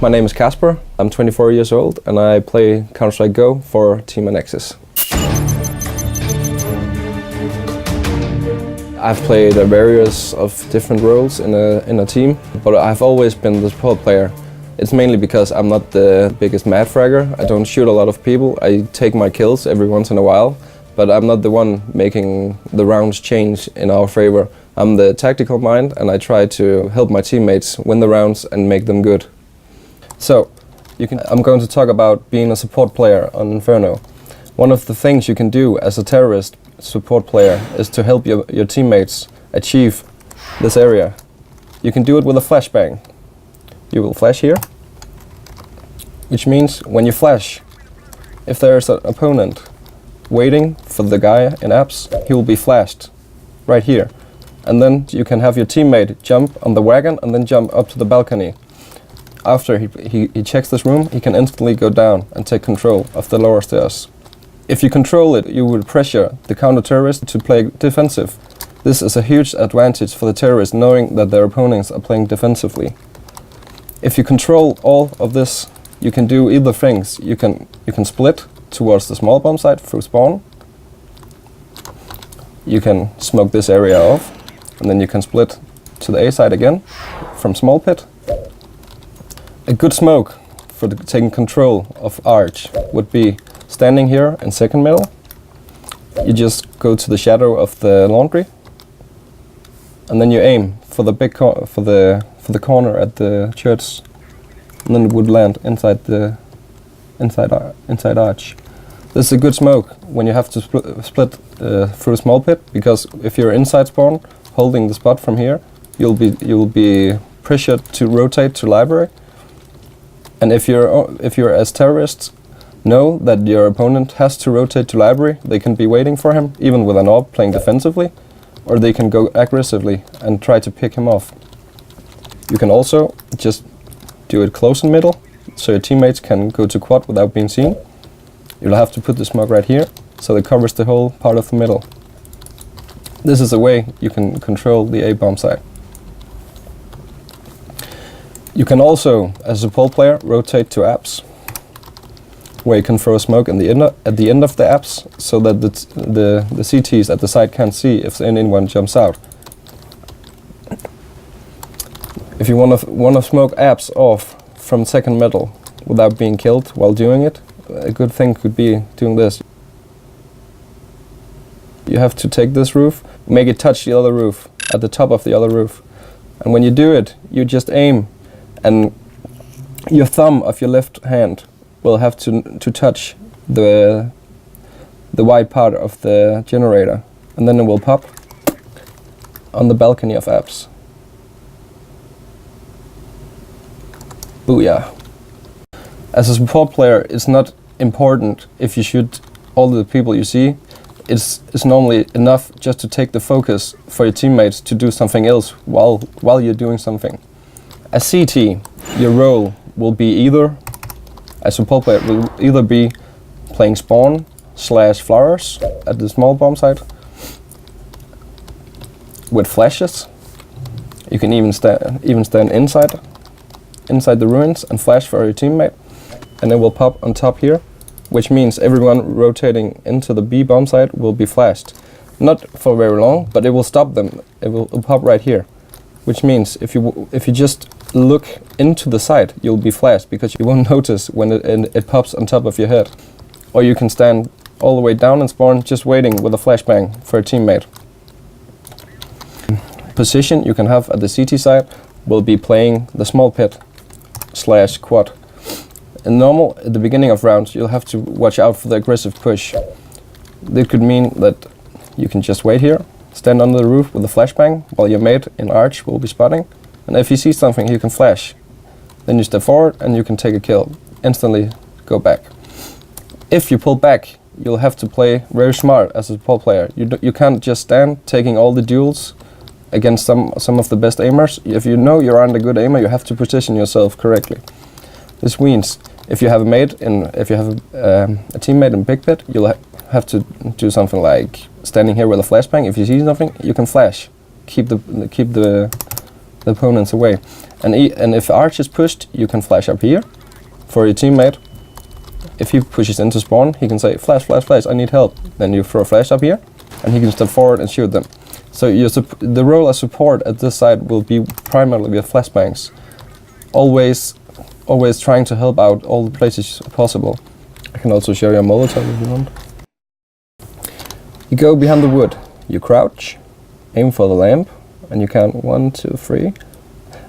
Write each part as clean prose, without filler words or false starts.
My name is Casper, I'm 24 years old and I play Counter-Strike Go for Team Anexis. I've played various of different roles in a team, but I've always been the support player. It's mainly because I'm not the biggest mad fragger. I don't shoot a lot of people. I take my kills every once in a while, but I'm not the one making the rounds change in our favor. I'm the tactical mind and I try to help my teammates win the rounds and make them good. So, I'm going to talk about being a support player on Inferno. One of the things you can do as a terrorist support player is to help your teammates achieve this area. You can do it with a flashbang. You will flash here, which means when you flash, if there's an opponent waiting for the guy in apps, he will be flashed right here. And then you can have your teammate jump on the wagon and then jump up to the balcony. After he checks this room, he can instantly go down and take control of the lower stairs. If you control it, you will pressure the counter-terrorist to play defensive. This is a huge advantage for the terrorist knowing that their opponents are playing defensively. If you control all of this, you can do either things. You can split towards the small bomb site through spawn. You can smoke this area off, and then you can split to the A side again from small pit. A good smoke for taking control of Arch would be standing here in second middle. You just go to the shadow of the laundry, and then you aim for the big for the corner at the church, and then it would land inside the inside Arch. This is a good smoke when you have to split through a small pit, because if you're inside spawn holding the spot from here, you'll be pressured to rotate to library. And if you're as terrorists know that your opponent has to rotate to library, they can be waiting for him, even with an AWP playing defensively, or they can go aggressively and try to pick him off. You can also just do it close in middle, so your teammates can go to quad without being seen. You'll have to put the smoke right here, so it covers the whole part of the middle. This is a way you can control the A bomb site. You can also, as a support player, rotate to apps, where you can throw smoke at the end of the apps, so that the CTs at the side can't see if anyone jumps out. If you want to smoke apps off from second middle without being killed while doing it, a good thing could be doing this. You have to take this roof, make it touch the other roof, at the top of the other roof. And when you do it, you just aim, and your thumb of your left hand will have to touch the white part of the generator, and then it will pop on the balcony of apps. Booyah. As a support player, it's not important if you shoot all the people you see. It's normally enough just to take the focus for your teammates to do something else while you're doing something. As CT, your role will be either, as support player, will either be playing spawn / flowers at the small bomb site with flashes. You can even stand inside the ruins and flash for your teammate, and it will pop on top here, which means everyone rotating into the B bomb site will be flashed. Not for very long, but it will stop them. It will pop right here, which means if you just look into the site, you'll be flashed because you won't notice when it pops on top of your head. Or you can stand all the way down and spawn, just waiting with a flashbang for a teammate. Position you can have at the CT site will be playing the small pit / quad. In normal, at the beginning of rounds, you'll have to watch out for the aggressive push. This could mean that you can just wait here, stand under the roof with a flashbang, while your mate in Arch will be spotting. And if you see something, you can flash. Then you step forward and you can take a kill. Instantly go back. If you pull back, you'll have to play very smart as a support player. You can't just stand taking all the duels against some of the best aimers. If you know you're a good aimer, you have to position yourself correctly. This means if you have a teammate in big pit, you'll have to do something like standing here with a flashbang. If you see something, you can flash, keep the opponents away. And if arch is pushed, you can flash up here for your teammate. If he pushes into spawn, he can say, flash, flash, flash, I need help. Then you throw a flash up here, and he can step forward and shoot them. So the role as support at this side will be primarily with flashbangs. Always trying to help out all the places possible. I can also show you a molotov if you want. You go behind the wood, you crouch, aim for the lamp, and you count 1, 2, 3.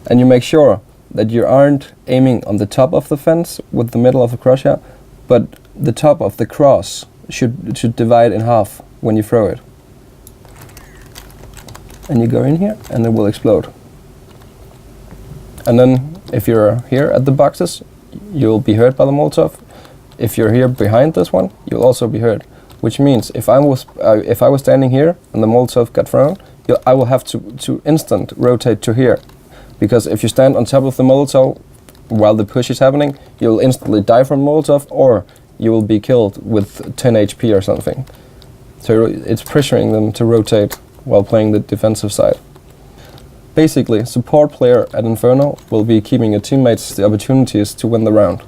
And you make sure that you aren't aiming on the top of the fence with the middle of the crosshair, but the top of the cross should divide in half when you throw it. And you go in here and it will explode. And then if you're here at the boxes, you'll be hurt by the molotov. If you're here behind this one, you'll also be hurt. Which means if I was standing here and the molotov got thrown, I will have to instant rotate to here. Because if you stand on top of the molotov while the push is happening, you'll instantly die from molotov, or you will be killed with 10 HP or something. So it's pressuring them to rotate while playing the defensive side. Basically, support player at Inferno will be keeping your teammates the opportunities to win the round.